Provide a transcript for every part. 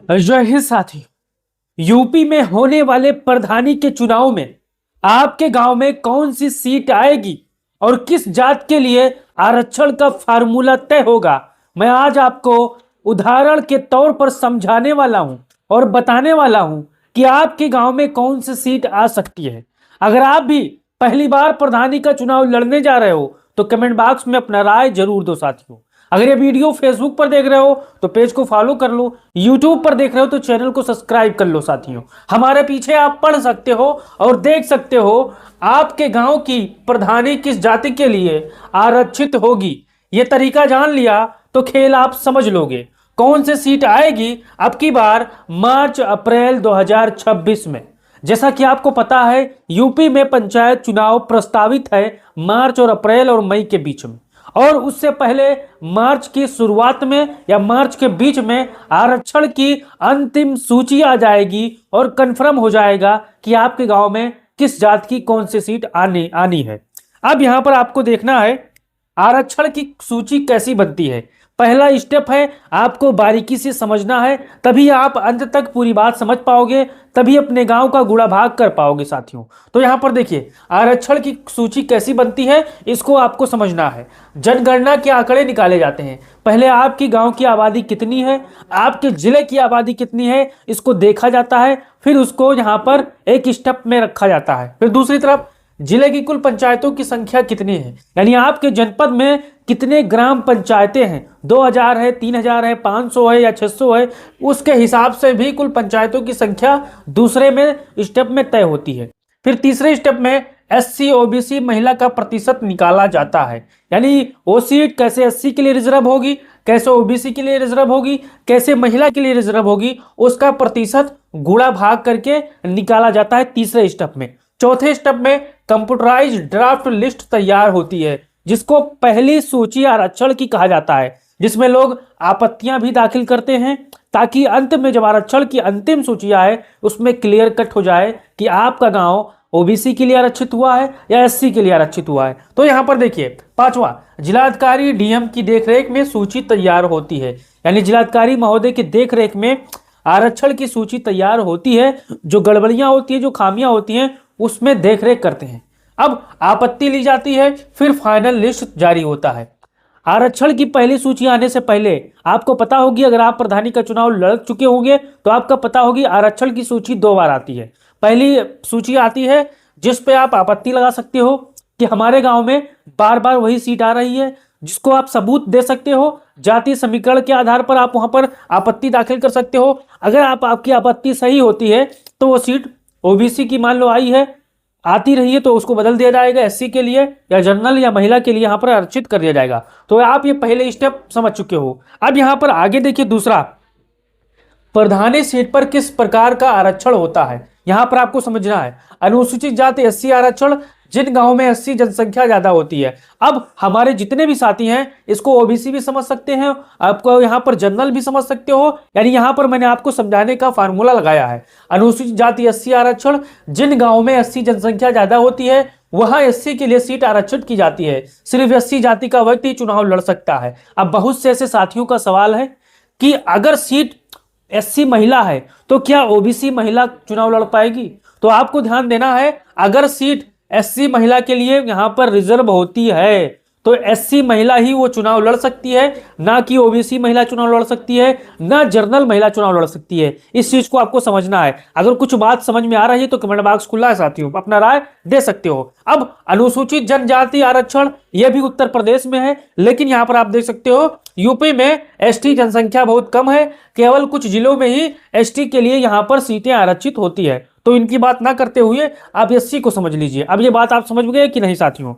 जय हिंद साथी। यूपी में होने वाले प्रधानी के चुनाव में आपके गांव में कौन सी सीट आएगी और किस जात के लिए आरक्षण का फार्मूला तय होगा, मैं आज आपको उदाहरण के तौर पर समझाने वाला हूं और बताने वाला हूं कि आपके गांव में कौन सी सीट आ सकती है। अगर आप भी पहली बार प्रधानी का चुनाव लड़ने जा रहे हो तो कमेंट बॉक्स में अपना राय जरूर दो साथियों। अगर ये वीडियो फेसबुक पर देख रहे हो तो पेज को फॉलो कर लो, यूट्यूब पर देख रहे हो तो चैनल को सब्सक्राइब कर लो साथियों। हमारे पीछे आप पढ़ सकते हो और देख सकते हो आपके गांव की प्रधानी किस जाति के लिए आरक्षित होगी। ये तरीका जान लिया तो खेल आप समझ लोगे। कौन सी सीट आएगी अब की बार मार्च अप्रैल 2026 में। जैसा कि आपको पता है यूपी में पंचायत चुनाव प्रस्तावित है मार्च और अप्रैल और मई के बीच में, और उससे पहले मार्च की शुरुआत में या मार्च के बीच में आरक्षण की अंतिम सूची आ जाएगी और कंफर्म हो जाएगा कि आपके गांव में किस जात की कौन सी सीट आनी है। अब यहां पर आपको देखना है आरक्षण की सूची कैसी बनती है। पहला स्टेप है आपको बारीकी से समझना है, तभी आप अंत तक पूरी बात समझ पाओगे, तभी अपने गांव का गुणा भाग कर पाओगे साथियों। तो यहां पर देखिए आरक्षण की सूची कैसी बनती है, इसको आपको समझना है। जनगणना के आंकड़े निकाले जाते हैं। पहले आपकी गांव की आबादी कितनी है, आपके जिले की आबादी कितनी है, इसको देखा जाता है। फिर उसको यहाँ पर एक स्टेप में रखा जाता है। फिर दूसरी तरफ जिले की कुल पंचायतों की संख्या कितनी है, यानी आपके जनपद में कितने ग्राम पंचायतें हैं, 2000 है, 3000 है, 500 है या 600 है, उसके हिसाब से भी कुल पंचायतों की संख्या दूसरे में स्टेप में तय होती है। फिर तीसरे स्टेप में एससी ओबीसी महिला का प्रतिशत निकाला जाता है, यानी वो सीट कैसे एससी के लिए रिजर्व होगी, कैसे ओबीसी के लिए रिजर्व होगी, कैसे महिला के लिए रिजर्व होगी, उसका प्रतिशत गुणा भाग करके निकाला जाता है तीसरे स्टेप में। चौथे स्टेप में कंप्यूटराइज ड्राफ्ट लिस्ट तैयार होती है, जिसको पहली सूची आरक्षण की कहा जाता है, जिसमें लोग आपत्तियां भी दाखिल करते हैं ताकि अंत में जब आरक्षण की अंतिम सूची आए उसमें क्लियर कट हो जाए कि आपका गांव ओबीसी के लिए आरक्षित हुआ है या एससी के लिए आरक्षित हुआ है। तो यहां पर देखिए पांचवा, जिलाधिकारी डीएम की देखरेख में सूची तैयार होती है, यानी जिलाधिकारी महोदय की देखरेख में आरक्षण की सूची तैयार होती है। जो गड़बड़ियां होती है, जो खामियां होती हैं, उसमें देखरेख करते हैं। अब आपत्ति ली जाती है, फिर फाइनल लिस्ट जारी होता है। आरक्षण की पहली सूची आने से पहले आपको पता होगी, अगर आप प्रधानी का चुनाव लड़ चुके होंगे तो आपका पता होगी आरक्षण की सूची 2 बार आती है। पहली सूची आती है जिस पे आप आपत्ति लगा सकते हो कि हमारे गांव में बार बार वही सीट आ रही है, जिसको आप सबूत दे सकते हो। जातीय समीकरण के आधार पर आप वहां पर आपत्ति दाखिल कर सकते हो। अगर आपकी आपत्ति सही होती है तो वो सीट ओबीसी की मान लो आई है, आती रही है, तो उसको बदल दिया जाएगा एससी के लिए या जनरल या महिला के लिए यहाँ पर आरक्षित कर दिया जाएगा। तो आप ये पहले स्टेप समझ चुके हो। अब यहाँ पर आगे देखिए दूसरा, प्रधानी सीट पर किस प्रकार का आरक्षण होता है, यहां पर आपको समझना है। अनुसूचित जाति एससी आरक्षण, जिन गांवों में एससी जनसंख्या ज्यादा होती है। अब हमारे जितने भी साथी हैं इसको ओबीसी भी समझ सकते हैं, आपको यहां पर जनरल भी समझ सकते हो, यानी यहां पर मैंने आपको समझाने का फार्मूला लगाया है। अनुसूचित जाति एससी आरक्षण, जिन गांवों में एससी जनसंख्या ज्यादा होती है वहां एससी के लिए सीट आरक्षित की जाती है। सिर्फ एससी जाति का व्यक्ति चुनाव लड़ सकता है। अब बहुत से ऐसे साथियों का सवाल है कि अगर सीट एससी महिला है तो क्या ओबीसी महिला चुनाव लड़ पाएगी। तो आपको ध्यान देना है, अगर सीट एससी महिला के लिए यहां पर रिजर्व होती है तो एससी महिला ही वो चुनाव लड़ सकती है, ना कि ओबीसी महिला चुनाव लड़ सकती है, ना जनरल महिला चुनाव लड़ सकती है। इस चीज को आपको समझना है। अगर कुछ बात समझ में आ रही है तो कमेंट बॉक्स खुला है साथियों, अपना राय दे सकते हो। अब अनुसूचित जनजाति आरक्षण, यह भी उत्तर प्रदेश में है, लेकिन यहां पर आप देख सकते हो यूपी में एसटी जनसंख्या बहुत कम है, केवल कुछ जिलों में ही एसटी के लिए यहां पर सीटें आरक्षित होती है। तो इनकी बात ना करते हुए आप एससी को समझ लीजिए। अब ये बात आप समझ गए कि नहीं साथियों।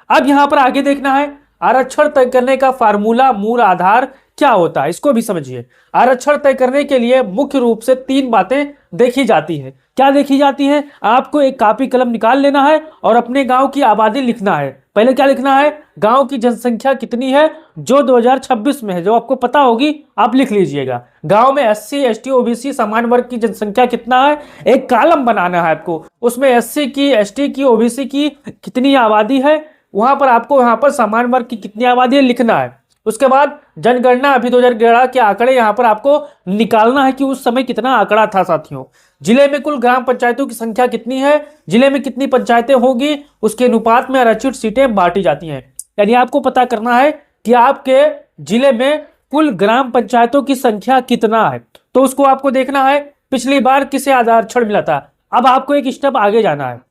अब यहां पर आगे देखना है आरक्षण तय करने का फार्मूला, मूल आधार क्या होता है, इसको भी समझिए। आरक्षण तय करने के लिए मुख्य रूप से 3 बातें देखी जाती है। क्या देखी जाती है, आपको एक कॉपी कलम निकाल लेना है और अपने गांव की आबादी लिखना है। पहले क्या लिखना है, गांव की जनसंख्या कितनी है जो 2026 में है, जो आपको पता होगी आप लिख लीजिएगा। गांव में एससी एसटी ओबीसी सामान्य वर्ग की जनसंख्या कितना है, एक कॉलम बनाना है आपको, उसमें एससी की, एसटी की, ओबीसी की कितनी आबादी है, वहां पर आपको यहाँ पर सामान्य वर्ग की कितनी आबादी है लिखना है। उसके बाद जनगणना अभी 2011 के आंकड़े यहाँ पर आपको निकालना है कि उस समय कितना आंकड़ा था साथियों। जिले में कुल ग्राम पंचायतों की संख्या कितनी है, जिले में कितनी पंचायतें होंगी, उसके अनुपात में आरक्षित सीटें बांटी जाती हैं। यानी आपको पता करना है कि आपके जिले में कुल ग्राम पंचायतों की संख्या कितना है, तो उसको आपको देखना है पिछली बार किसे आरक्षण मिला था। अब आपको एक स्टेप आगे जाना है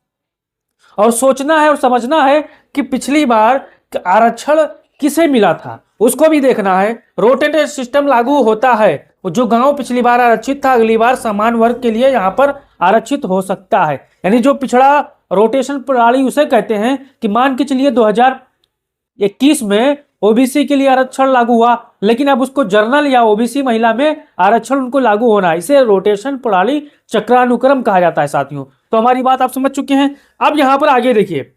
और सोचना है और समझना है कि पिछली बार आरक्षण किसे मिला था, उसको भी देखना है। रोटेटर सिस्टम लागू होता है, जो गांव पिछली बार आरक्षित था अगली बार समान वर्ग के लिए यहां पर आरक्षित हो सकता है। यानी जो पिछड़ा रोटेशन प्रणाली उसे कहते हैं कि मान के चलिए 2021 में ओबीसी के लिए आरक्षण लागू हुआ, लेकिन अब उसको जनरल या ओबीसी महिला में आरक्षण उनको लागू होना है, इसे रोटेशन प्रणाली चक्रानुक्रम कहा जाता है साथियों। तो हमारी बात आप समझ चुके हैं। अब यहां पर आगे देखिए,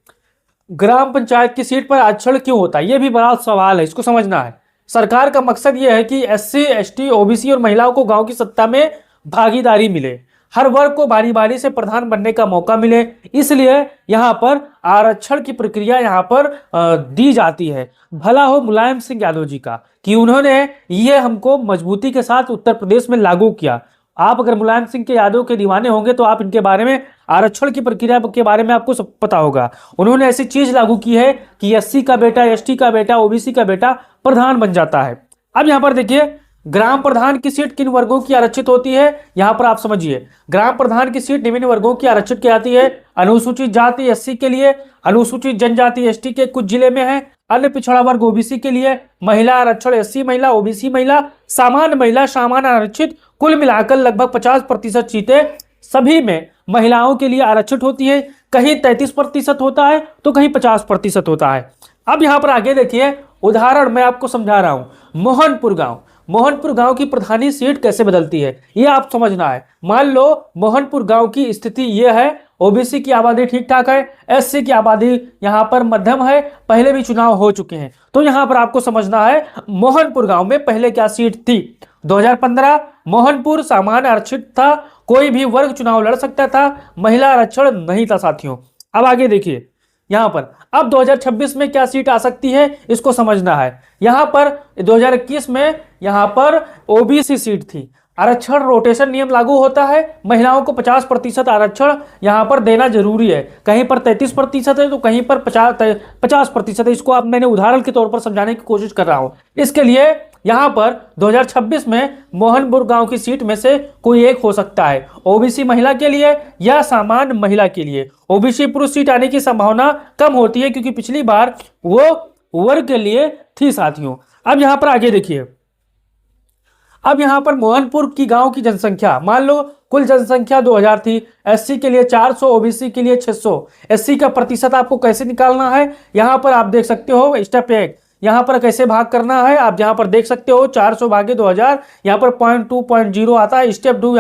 ग्राम पंचायत की सीट पर आरक्षण क्यों होता है, यह भी बड़ा सवाल है, इसको समझना है। सरकार का मकसद यह है कि एससी, एसटी, ओबीसी और महिलाओं को गांव की सत्ता में भागीदारी मिले, हर वर्ग को बारी बारी से प्रधान बनने का मौका मिले, इसलिए यहां पर आरक्षण की प्रक्रिया यहां पर दी जाती है। भला हो मुलायम सिंह यादव जी का कि उन्होंने ये हमको मजबूती के साथ उत्तर प्रदेश में लागू किया। आप अगर मुलायम सिंह के यादव के दीवाने होंगे तो आप इनके बारे में, आरक्षण की प्रक्रिया के बारे में आपको सब पता होगा। उन्होंने ऐसी चीज लागू की है कि एससी का बेटा, एसटी का बेटा, ओबीसी का बेटा प्रधान बन जाता है। अब यहां पर देखिए, ग्राम प्रधान की सीट किन वर्गों की आरक्षित होती है, यहां पर आप समझिए। ग्राम प्रधान की सीट निम्न वर्गों की आरक्षित की जाती है। अनुसूचित जाति एससी के लिए, अनुसूचित जनजाति एसटी के कुछ जिले में है, अन्य पिछड़ा वर्ग ओबीसी के लिए, महिला आरक्षण एससी महिला, ओबीसी महिला, सामान्य आरक्षित, कुल मिलाकर लगभग 50% सीटें सभी में महिलाओं के लिए आरक्षित होती है। कहीं 33% होता है तो कहीं 50% होता है। अब यहां पर आगे देखिए, उदाहरण मैं आपको समझा रहा हूं। मोहनपुर गांव की प्रधानी सीट कैसे बदलती है, ये आप समझना है। मान लो मोहनपुर गांव की स्थिति ये है, ओबीसी की आबादी ठीक ठाक है, एससी की आबादी यहां पर मध्यम है, पहले भी चुनाव हो चुके हैं, तो यहां पर आपको समझना है मोहनपुर गांव में पहले क्या सीट थी। 2015 मोहनपुर सामान्य आरक्षित था, कोई भी वर्ग चुनाव लड़ सकता था, महिला आरक्षण नहीं था साथियों। अब आगे देखिए यहां पर, अब 2026 में क्या सीट आ सकती है इसको समझना है। यहां पर 2021 में यहां पर ओबीसी सीट थी। आरक्षण रोटेशन नियम लागू होता है, महिलाओं को 50% आरक्षण यहां पर देना जरूरी है। कहीं पर 33% है तो कहीं पर 50% है। इसको आप मैंने उदाहरण के तौर पर समझाने की कोशिश कर रहा हूं। इसके लिए यहां पर 2026 में मोहनपुर गांव की सीट में से कोई एक हो सकता है, ओबीसी महिला के लिए या सामान्य महिला के लिए। ओबीसी पुरुष सीट आने की संभावना कम होती है क्योंकि पिछली बार वो वर्ग के लिए थी साथियों। अब यहां पर आगे देखिए, अब यहां पर मोहनपुर की गांव की जनसंख्या, मान लो कुल जनसंख्या 2000 थी, एससी के लिए 400, ओबीसी के लिए 600। एससी का प्रतिशत आपको कैसे निकालना है, यहां पर आप देख सकते हो स्टेप 1, यहां पर कैसे भाग करना है आप यहां पर देख सकते हो। 400 भागे 2000, यहां पर 0.2 आता है। स्टेप 2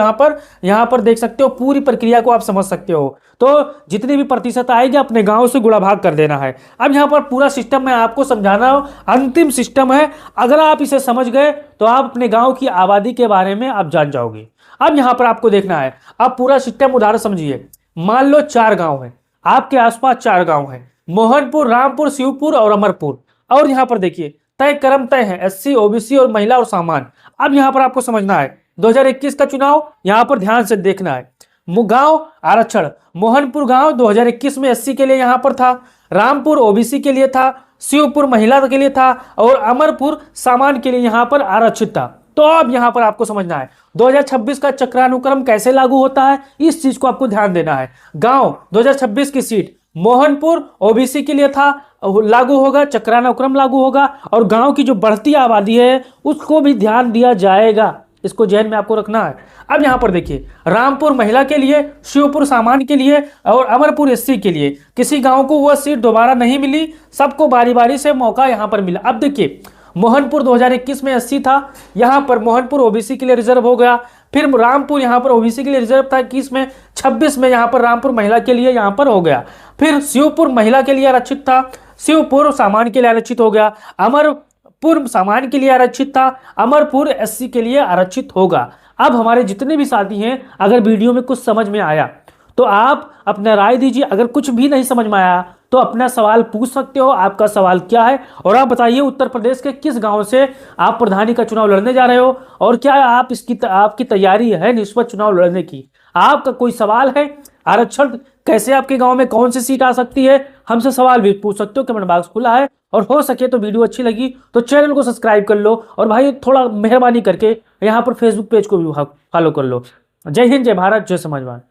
यहां पर देख सकते हो, पूरी प्रक्रिया को आप समझ सकते हो। तो जितनी भी प्रतिशत आएगी अपने गांव से गुणा भाग कर देना है। अब यहां पर पूरा सिस्टम मैं आपको समझाना, अंतिम सिस्टम है, अगर आप इसे समझ गए तो आप अपने गांव की आबादी के बारे में आप जान जाओगे। अब यहां पर आपको देखना है, अब पूरा सिस्टम उदाहरण समझिए। मान लो 4 गांव है, आपके आसपास 4 गांव है, मोहनपुर, रामपुर, शिवपुर और अमरपुर। और यहां पर देखिए तय क्रम तय है, एससी, ओबीसी और महिला और सामान्य। अब यहां पर आपको समझना है 2021 का चुनाव, यहां पर ध्यान से देखना है। गांव आरक्षण, मोहनपुर गांव 2021 में एससी के लिए यहां पर था, रामपुर ओबीसी के लिए था, शिवपुर महिला के लिए था और अमरपुर सामान्य के लिए यहां पर आरक्षित था। तो अब यहां पर आपको समझना है 2026 का चक्रानुक्रम कैसे लागू होता है, इस चीज को आपको ध्यान देना है। गांव 2026 की सीट मोहनपुर ओबीसी के लिए था, लागू होगा, चक्रानुक्रम लागू होगा, और गांव की जो बढ़ती आबादी है उसको भी ध्यान दिया जाएगा, इसको जहन में आपको रखना है। अब यहां पर देखिए, रामपुर महिला के लिए, शिवपुर सामान्य के लिए और अमरपुर एससी के लिए। किसी गांव को वह सीट दोबारा नहीं मिली, सबको बारी बारी से मौका यहां पर मिला। अब देखिए मोहनपुर 2021 में 80 था, यहां पर मोहनपुर ओबीसी के लिए रिजर्व हो गया। फिर रामपुर यहां पर ओबीसी के लिए रिजर्व था 21 में, 26 में यहां पर रामपुर महिला के लिए यहां पर हो गया। फिर शिवपुर महिला के लिए आरक्षित था, शिवपुर सामान्य के लिए आरक्षित हो गया। अमरपुर सामान्य के लिए आरक्षित था, अमरपुर एससी के लिए आरक्षित होगा। अब हमारे जितने भी साथी हैं, अगर वीडियो में कुछ समझ में आया तो आप अपना राय दीजिए, अगर कुछ भी नहीं समझ में आया तो अपना सवाल पूछ सकते हो। आपका सवाल क्या है और आप बताइए उत्तर प्रदेश के किस गांव से आप प्रधानी का चुनाव लड़ने जा रहे हो और क्या आप आपकी तैयारी है निष्पक्ष चुनाव लड़ने की। आपका कोई सवाल है, आरक्षण कैसे आपके गांव में कौन सी सीट आ सकती है, हमसे सवाल भी पूछ सकते हो। कमेंट बॉक्स खुला है और हो सके तो वीडियो अच्छी लगी तो चैनल को सब्सक्राइब कर लो और भाई थोड़ा मेहरबानी करके यहाँ पर फेसबुक पेज को भी फॉलो कर लो। जय हिंद, जय भारत, जय समाजवाद।